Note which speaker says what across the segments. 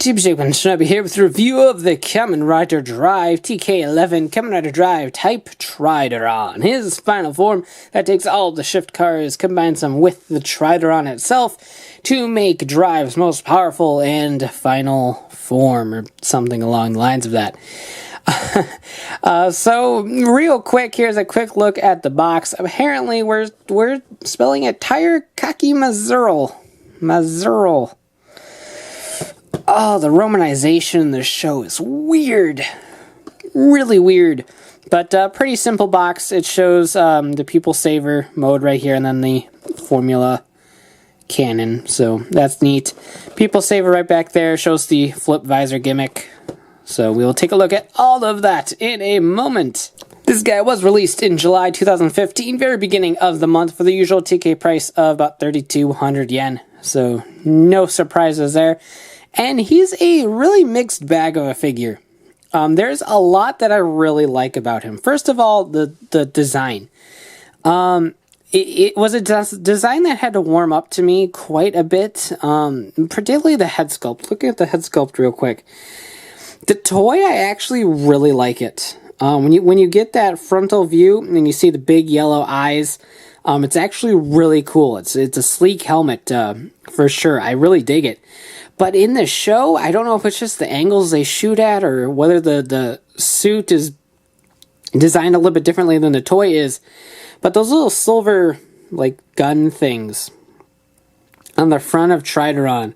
Speaker 1: YouTube, Shinobi here with a review of the Kamen Rider Drive TK11 Kamen Rider Drive Type Tridoron. His final form that takes all the shift cars, combines them with the Tridoron itself to make Drive's most powerful and final form, or something along the lines of that. So real quick, here's a quick look at the box. Apparently we're spelling it Tire Kakimazeru. Mazerl. Oh, the romanization in this show is weird. Really weird. But pretty simple box. It shows the Pupil Saver mode right here and then the Formula Cannon. So that's neat. Pupil Saver right back there shows the flip visor gimmick. So we will take a look at all of that in a moment. This guy was released in July 2015, very beginning of the month, for the usual TK price of about 3,200 yen. So no surprises there. And he's a really mixed bag of a figure. There's a lot that I really like about him. First of all, the design. It was a design that had to warm up to me quite a bit, particularly the head sculpt. Looking at the head sculpt real quick. The toy, I actually really like it. When you get that frontal view and you see the big yellow eyes, it's actually really cool. It's a sleek helmet for sure. I really dig it. But in the show, I don't know if it's just the angles they shoot at or whether the suit is designed a little bit differently than the toy is. But those little silver, like, gun things on the front of Tridoron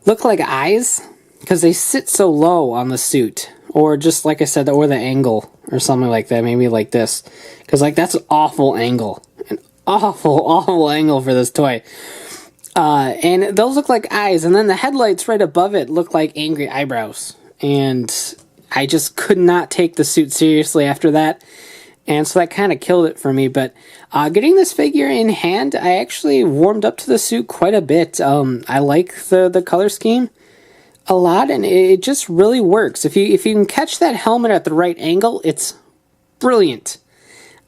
Speaker 1: look like eyes because they sit so low on the suit. Or just, like I said, or the angle or something like that. Maybe like this. Because, like, that's an awful angle. An awful, awful angle for this toy. And those look like eyes, and then the headlights right above it look like angry eyebrows. And I just could not take the suit seriously after that, and so that kind of killed it for me. But getting this figure in hand, I actually warmed up to the suit quite a bit. I like the color scheme a lot, and it just really works. If you can catch that helmet at the right angle, it's brilliant.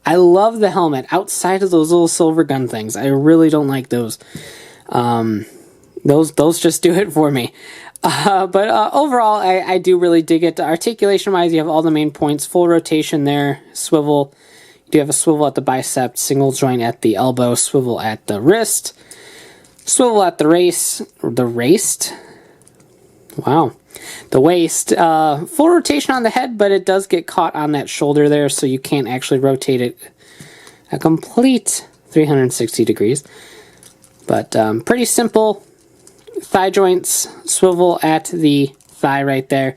Speaker 1: I love the helmet outside of those little silver gun things. I really don't like those. Those just do it for me. But overall, I do really dig it. Articulation-wise, you have all the main points. Full rotation there, swivel. You do have a swivel at the bicep, single joint at the elbow, swivel at the wrist, swivel at the waist. Wow. The waist. Full rotation on the head, but it does get caught on that shoulder there, so you can't actually rotate it a complete 360 degrees. But pretty simple. Thigh joints, swivel at the thigh right there.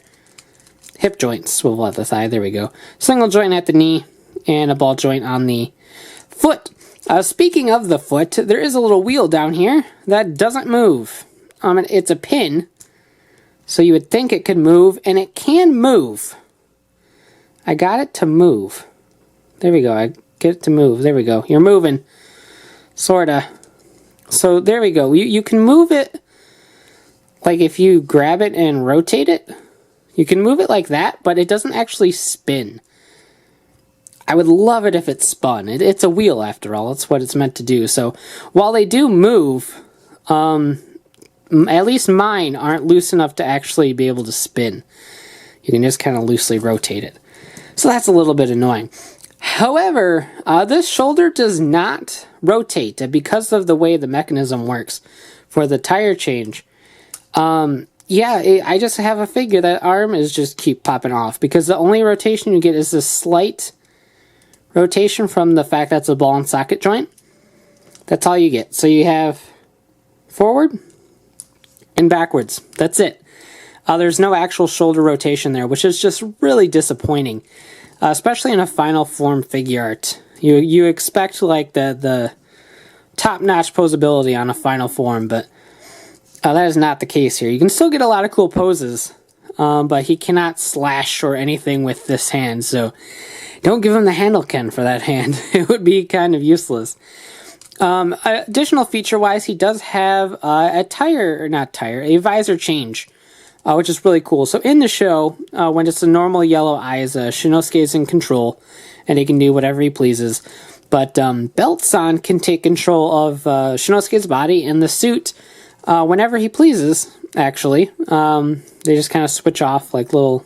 Speaker 1: Hip joints, swivel at the thigh, there we go. Single joint at the knee, and a ball joint on the foot. Speaking of the foot, there is a little wheel down here that doesn't move. It's a pin, so you would think it could move, and it can move. I got it to move. There we go, I get it to move, there we go. You're moving, sorta. So there we go. You can move it, like if you grab it and rotate it, you can move it like that, but it doesn't actually spin. I would love it if it spun. It's a wheel after all. That's what it's meant to do. So while they do move, at least mine aren't loose enough to actually be able to spin. You can just kind of loosely rotate it. So that's a little bit annoying. However, this shoulder does not rotate because of the way the mechanism works for the tire change. I just have a figure that arm is just keep popping off because the only rotation you get is this slight rotation from the fact that's a ball and socket joint. That's all you get. So you have forward and backwards. That's it. There's no actual shoulder rotation there, which is just really disappointing. Especially in a final form figure art. You expect like the top-notch posability on a final form, but that is not the case here. You can still get a lot of cool poses, but he cannot slash or anything with this hand, so don't give him the handle Ken for that hand. It would be kind of useless. Additional feature-wise, he does have a visor change. Which is really cool. So in the show, when it's a normal yellow eyes, Shinosuke is in control, and he can do whatever he pleases. But Belt-san can take control of Shinosuke's body and the suit whenever he pleases, actually. They just kind of switch off like little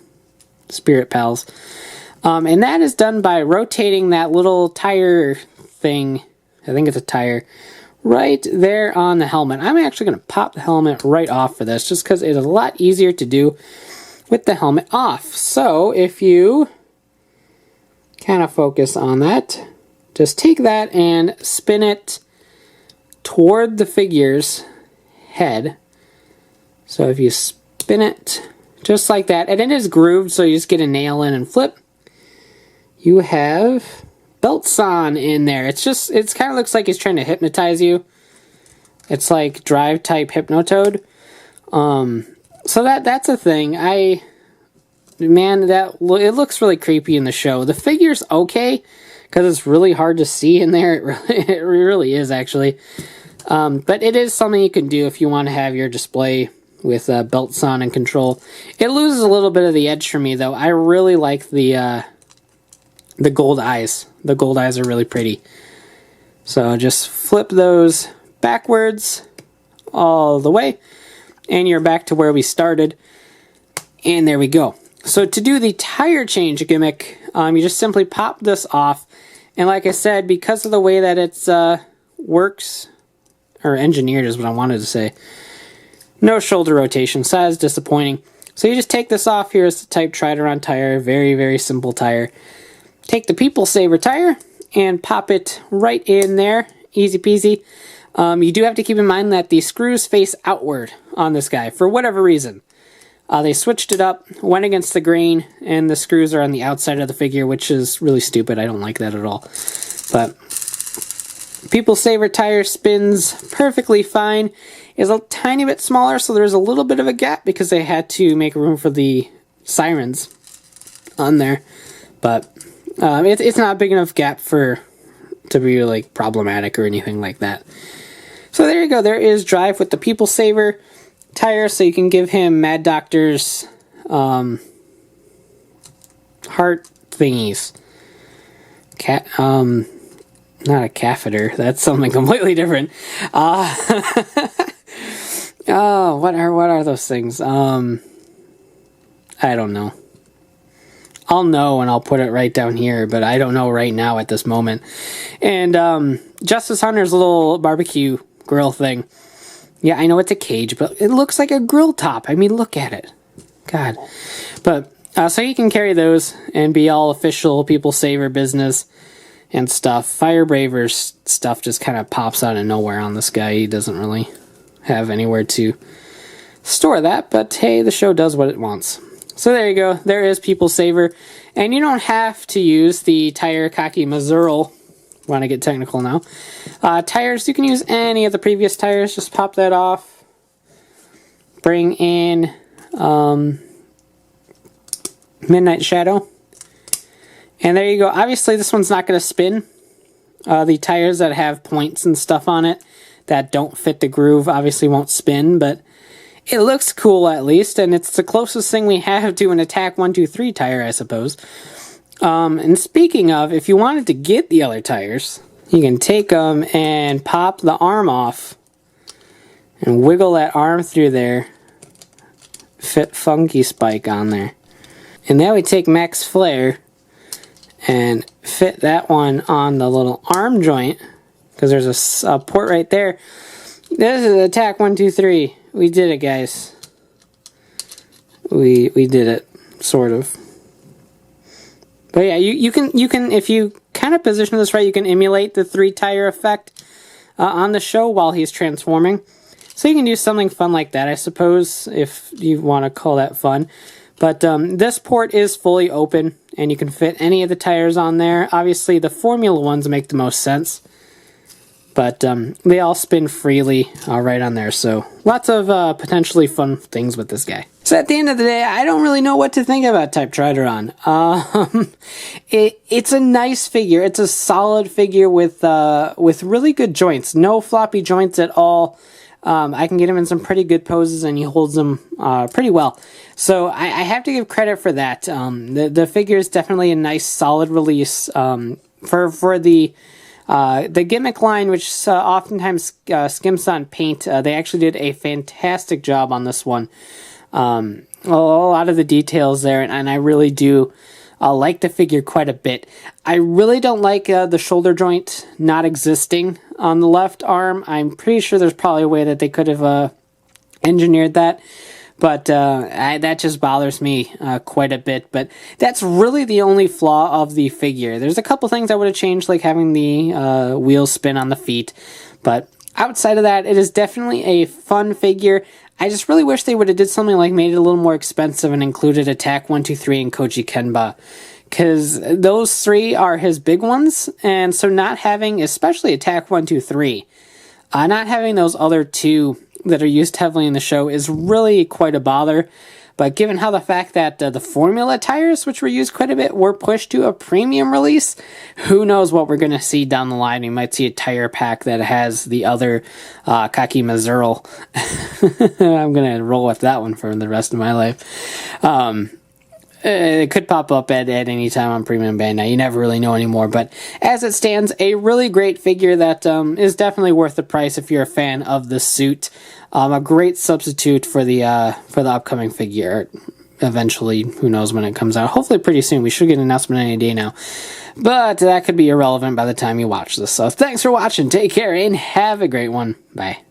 Speaker 1: spirit pals. And that is done by rotating that little tire thing, I think it's a tire, right there on the helmet. I'm actually going to pop the helmet right off for this, just because it is a lot easier to do with the helmet off. So if you kind of focus on that, just take that and spin it toward the figure's head. So if you spin it just like that, and it is grooved, so you just get a nail in and flip, you have Beltson in there. It kind of looks like he's trying to hypnotize you. It's like Drive type Hypnotoad. So that's a thing. Man, it looks really creepy in the show. The figure's okay, because it's really hard to see in there. It really is, actually. But it is something you can do if you want to have your display with Beltson and control. It loses a little bit of the edge for me, though. I really like the gold eyes. The gold eyes are really pretty. So just flip those backwards all the way, and you're back to where we started. And there we go. So to do the tire change gimmick, you just simply pop this off. And like I said, because of the way that it's works, or engineered is what I wanted to say, no shoulder rotation, so that is disappointing. So you just take this off. Here's the type Tridoron tire, very, very simple tire. Take the People Saver tire and pop it right in there, easy peasy. You do have to keep in mind that the screws face outward on this guy, for whatever reason. They switched it up, went against the grain, and the screws are on the outside of the figure, which is really stupid. I don't like that at all. But People Saver tire spins perfectly fine. Is a tiny bit smaller, so there's a little bit of a gap because they had to make room for the sirens on there. But it's not a big enough gap to be like problematic or anything like that. So there you go. There is Drive with the People Saver tire, so you can give him Mad Doctor's heart thingies. Not a catheter. That's something completely different. Oh, what are those things? I don't know. I'll know and I'll put it right down here, but I don't know right now at this moment. And Justice Hunter's little barbecue grill thing. Yeah, I know it's a cage, but it looks like a grill top. I mean, look at it. God. But, so you can carry those and be all official People Saver business and stuff. Fire Braver's stuff just kind of pops out of nowhere on this guy. He doesn't really have anywhere to store that, but hey, the show does what it wants. So there you go. There is People Saver. And you don't have to use the Tire Kakimazeru. Want to get technical now. Tires, you can use any of the previous tires. Just pop that off. Bring in Midnight Shadow. And there you go. Obviously, this one's not going to spin. The tires that have points and stuff on it that don't fit the groove obviously won't spin, but it looks cool at least, and it's the closest thing we have to an Attack 1-2-3 tire, I suppose. And speaking of, if you wanted to get the other tires, you can take them and pop the arm off and wiggle that arm through there. Fit Funky Spike on there. And then we take Max Flare and fit that one on the little arm joint, because there's a port right there. This is Attack 1-2-3. We did it, guys. We did it, sort of. But yeah, you can if you kind of position this right, you can emulate the 3-tire effect on the show while he's transforming. So you can do something fun like that, I suppose, if you want to call that fun. But this port is fully open, and you can fit any of the tires on there. Obviously, the Formula ones make the most sense. But they all spin freely right on there. So lots of potentially fun things with this guy. So at the end of the day, I don't really know what to think about Type Tridoron. It's a nice figure. It's a solid figure with really good joints. No floppy joints at all. I can get him in some pretty good poses, and he holds them pretty well. So I have to give credit for that. The figure is definitely a nice, solid release for the The Gimmick line, which oftentimes skimps on paint, they actually did a fantastic job on this one. A lot of the details there, and I really do like the figure quite a bit. I really don't like the shoulder joint not existing on the left arm. I'm pretty sure there's probably a way that they could have engineered that, but that just bothers me quite a bit. But that's really the only flaw of the figure. There's a couple things I would have changed, like having the wheels spin on the feet, but outside of that, it is definitely a fun figure. I just really wish they would have did something like made it a little more expensive and included Attack 1, 2, 3 and Koji Kenba, because those three are his big ones, and so not having, especially Attack 1, 2, 3, not having those other two that are used heavily in the show is really quite a bother. But given how the fact that the formula tires, which were used quite a bit, were pushed to a premium release, who knows what we're going to see down the line. We might see a tire pack that has the other Kakimazerl. I'm going to roll with that one for the rest of my life. It could pop up at any time on Premium Bandai. You never really know anymore. But as it stands, a really great figure that is definitely worth the price if you're a fan of the suit. A great substitute for the upcoming figure. Eventually, who knows when it comes out. Hopefully pretty soon. We should get an announcement any day now. But that could be irrelevant by the time you watch this. So thanks for watching. Take care and have a great one. Bye.